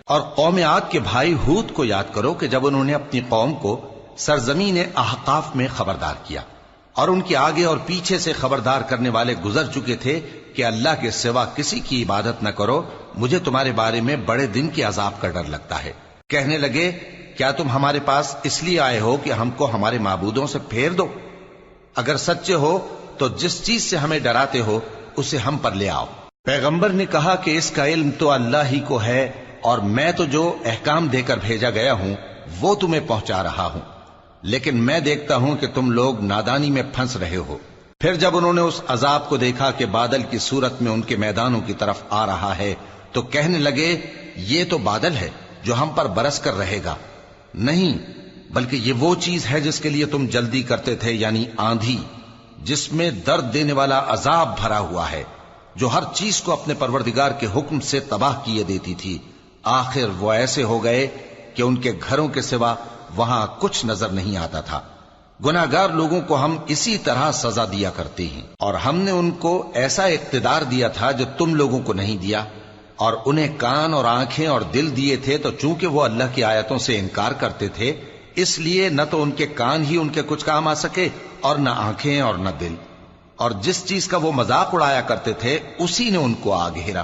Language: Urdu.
اور قوم عاد کے بھائی ہود کو یاد کرو کہ جب انہوں نے اپنی قوم کو سرزمین احقاف میں خبردار کیا اور ان کے آگے اور پیچھے سے خبردار کرنے والے گزر چکے تھے کہ اللہ کے سوا کسی کی عبادت نہ کرو، مجھے تمہارے بارے میں بڑے دن کے عذاب کا ڈر لگتا ہے۔ کہنے لگے کیا تم ہمارے پاس اس لیے آئے ہو کہ ہم کو ہمارے معبودوں سے پھیر دو؟ اگر سچے ہو تو جس چیز سے ہمیں ڈراتے ہو اسے ہم پر لے آؤ۔ پیغمبر نے کہا کہ اس کا علم تو اللہ ہی کو ہے، اور میں تو جو احکام دے کر بھیجا گیا ہوں وہ تمہیں پہنچا رہا ہوں، لیکن میں دیکھتا ہوں کہ تم لوگ نادانی میں پھنس رہے ہو۔ پھر جب انہوں نے اس عذاب کو دیکھا کہ بادل کی صورت میں ان کے میدانوں کی طرف آ رہا ہے تو کہنے لگے یہ تو بادل ہے جو ہم پر برس کر رہے گا، نہیں بلکہ یہ وہ چیز ہے جس کے لیے تم جلدی کرتے تھے، یعنی آندھی جس میں درد دینے والا عذاب بھرا ہوا ہے، جو ہر چیز کو اپنے پروردگار کے حکم سے تباہ کیے دیتی تھی۔ آخر وہ ایسے ہو گئے کہ ان کے گھروں کے سوا وہاں کچھ نظر نہیں آتا تھا۔ گناہگار لوگوں کو ہم اسی طرح سزا دیا کرتے ہیں، اور ہم نے ان کو ایسا اقتدار دیا تھا جو تم لوگوں کو نہیں دیا، اور انہیں کان اور آنکھیں اور دل دیے تھے، تو چونکہ وہ اللہ کی آیتوں سے انکار کرتے تھے اس لیے نہ تو ان کے کان ہی ان کے کچھ کام آ سکے اور نہ آنکھیں اور نہ دل، اور جس چیز کا وہ مذاق اڑایا کرتے تھے اسی نے ان کو آ گھیرا۔